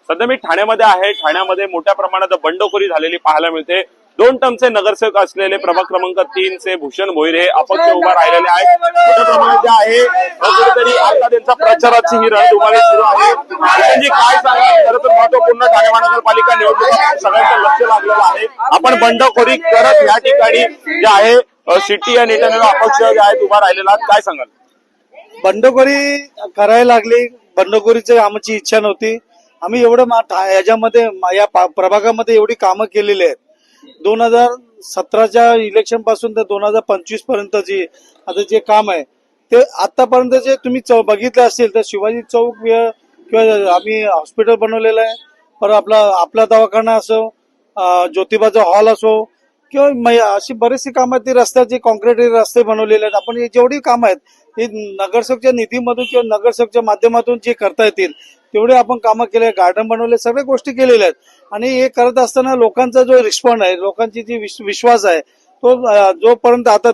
सध्या मी ठाण्यामध्ये आहे. ठाण्यामध्ये मोठ्या प्रमाणात बंडखोरी झालेली पाहायला मिळते. 2 टर्मचे नगरसेवक असलेले प्रभाग क्रमांक 3 चे भूषण भोईर हे अपक्ष उभा राहिलेले आहेत. मोठ्या प्रमाणात जे आहे कुठेतरी आता त्यांचा प्रचाराची ही रणधुमाळी सुरू आहे. भूषणजी काय सांगा, खरं तर महत्वपूर्ण ठाणे महानगरपालिका निवडणुकीत सगळ्यांचं लक्ष लागलेलं आहे. आपण बंडखोरी करत या ठिकाणी जे आहे सिटी या नेत्याने अपक्ष जे आहेत उभा राहिलेला आहात, काय सांगाल? बंडखोरी करायला लागली. बंडखोरीची आमची इच्छा नव्हती. आम्ही एवढं याच्यामध्ये या प्रभागामध्ये एवढी कामं केलेली आहेत. 2017च्या इलेक्शन पासून तर 2025 पर्यंतची आता जे काम आहे ते आतापर्यंत जे तुम्ही बघितलं असेल तर शिवाजी चौक किंवा आम्ही हॉस्पिटल बनवलेलं आहे, परत आपला दवाखाना असो, ज्योतिबाचा हॉल असो किंवा अशी बरीचशी कामं ती रस्त्याची कॉन्क्रीट रस्ते बनवलेले आहेत. आपण जेवढी कामं आहेत ही नगरसेवकच्या निधीमधून किंवा नगरसेवकच्या माध्यमातून जे करता येतील तेवढे आपण कामं केले, गार्डन बनवले, सगळ्या गोष्टी केलेल्या आहेत. आणि हे करत असताना लोकांचा जो रिस्पॉन्स आहे, लोकांची जी विश्वास आहे तो जोपर्यंत आता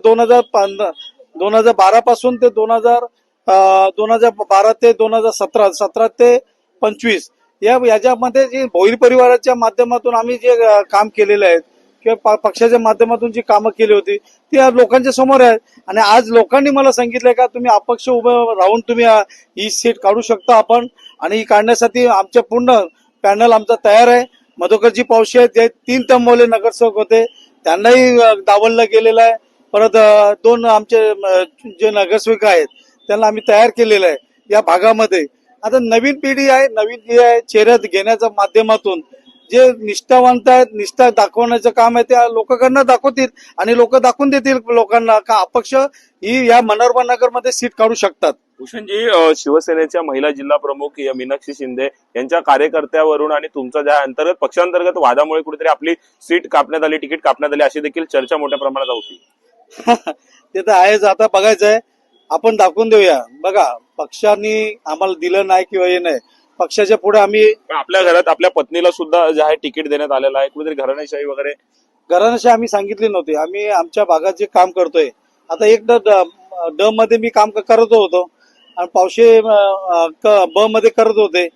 2012 पासून ते 2012 ते 2017 17 ते 25 याच्यामध्ये जे भोईर परिवाराच्या माध्यमातून आम्ही जे काम केलेले आहेत किंवा पक्षाच्या माध्यमातून जी कामं केली होती ती आज लोकांच्या समोर आहे. आणि आज लोकांनी मला सांगितलंय का तुम्ही अपक्ष उभं राहून तुम्ही ही सीट काढू शकता आपण, आणि ही काढण्यासाठी आमच्या पूर्ण पॅनल आमचा तयार आहे. मधुकरजी पावशे जे 3 टर्मवाले नगरसेवक होते त्यांनाही डावललं गेलेलं आहे. परत 2 आमचे जे नगरसेवक आहेत त्यांना आम्ही तयार केलेलं आहे या भागामध्ये. आता नवीन पिढी आहे, नवीन जी आहे चेहऱ्यात घेण्याच्या माध्यमातून जे निष्ठावंत आहेत, निष्ठा दाखवण्याचं काम आहे त्या लोकांना दाखवतील आणि लोक दाखवून देतील लोकांना का अपक्ष ही या मनोरमा नगरमध्ये सीट काढू शकतात. भूषणजी, शिवसेनेच्या महिला जिल्हा प्रमुख या मीनाक्षी शिंदे यांच्या कार्यकर्त्यावरून आणि तुमच्या ज्या अंतर्गत पक्षांतर्गत वादामुळे कुठेतरी आपली सीट कापण्यात आली, तिकीट कापण्यात आली अशी देखील चर्चा मोठ्या प्रमाणात होती. ते तर आहेच. आता बघायचं आहे, आपण दाखवून देऊया. बघा, पक्षांनी आम्हाला दिलं नाही किंवा हे नाही, पक्षाच्या पुढे आम्ही आपल्या घरात आपल्या पत्नीला सुद्धा जे आहे तिकीट देण्यात आलेलं आहे. कुठेतरी घराणेशाही वगैरे घराण्याशी आम्ही सांगितली नव्हती. आम्ही आमच्या भागात जे काम करतोय, आता एक ड मध्ये मी काम करत होतो आणि पावशे ब मध्ये करत होते,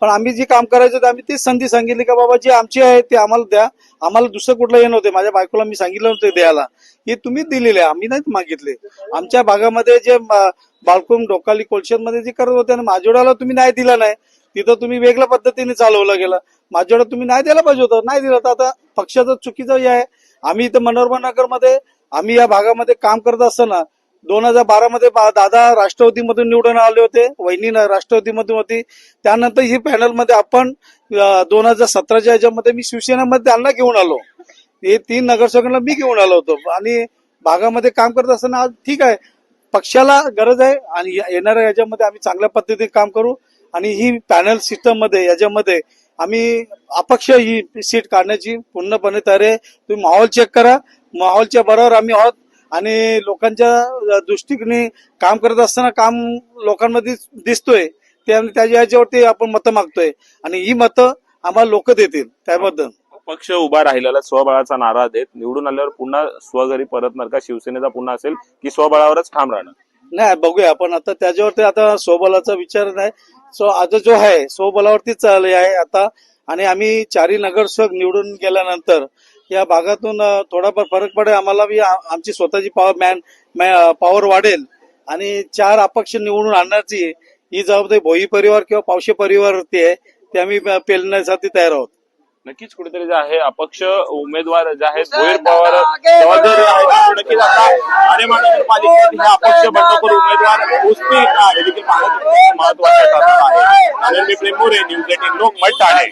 पण आम्ही जे काम करायचं ते आम्ही तीच संधी सांगितली का बाबा जे आमचे आहे ते आम्हाला द्या, आम्हाला दुसरं कुठलं हे नव्हते. माझ्या बायकोला मी सांगितलं नव्हतं द्यायला, हे तुम्ही दिलेले, आम्ही नाही मागितले. आमच्या भागामध्ये जे बाळकुम डोकाली कोलशेरमध्ये जे करत होते आणि माझोड्याला तुम्ही नाही दिला नाही, तिथं तुम्ही वेगळ्या पद्धतीने चालवलं गेलं. माझ्याकडे तुम्ही नाही द्यायला पाहिजे होतं, नाही दिलं. तर आता पक्षाचं चुकीचं हे आहे. आम्ही इथं मनोरमा नगरमध्ये आम्ही या भागामध्ये काम करत असताना 2012 मध्ये दादा राष्ट्रवादीमधून निवडून आले होते, वहिनी राष्ट्रवादीमधून होती. त्यानंतर ही पॅनलमध्ये आपण 2017च्या याच्यामध्ये मी शिवसेनेमध्ये त्यांना घेऊन आलो. हे 3 नगरसेवकांना मी घेऊन आलो होतो आणि भागामध्ये काम करत असताना आज ठीक आहे, पक्षाला गरज आहे आणि येणाऱ्या याच्यामध्ये आम्ही चांगल्या पद्धतीने काम करू. आणि ही पॅनल सिस्टम मध्ये याच्यामध्ये आम्ही अपक्ष ही सीट काढण्याची पूर्णपणे तयार आहे. तुम्ही माहोल चेक करा, माहोलच्या बरोबर आम्ही आहोत आणि लोकांच्या दृष्टीने काम करत असताना काम लोकांमध्ये दिसतोय त्याच्या याच्यावरती आपण मतं मागतोय आणि ही मतं आम्हाला लोक देतील. त्याबद्दल पक्ष उभा राहिलेला स्वबळाचा नारा देत निवडून आल्यावर पुन्हा स्वघरी परतणार का? शिवसेनेचा पुन्हा असेल की स्वबळावरच ठाम राहणार? नाही, बघूया आपण आता त्याच्यावरती. आता स्वबलाचा विचार नाही, आता जो आहे स्वबलावरतीच चालले आहे आता. आणि आम्ही 4 नगरसेवक निवडून गेल्यानंतर या भागातून थोडाफार फरक पडेल आम्हाला, आमची स्वतःची पॉवर वाढेल आणि 4 अपक्ष निवडून आणण्याची ही जबाबदारी भोई परिवार किंवा पावशे परिवारवरती आहे. ते आम्ही पेलण्यासाठी तयार आहोत. नक्कीच कुठेतरी जे आहे अपक्ष उमेदवार जे आहेत भोईर पवार जबाबदारी आहे नक्कीच आता ठाणे महानगरपालिकेत हे अपक्ष बंडखोर उमेदवार पोहोचतील का हे देखील पाहणं महत्वाचं ठरणार आहे. मी प्रेम मोरे, न्यूज 18 लोकमत ठाणे.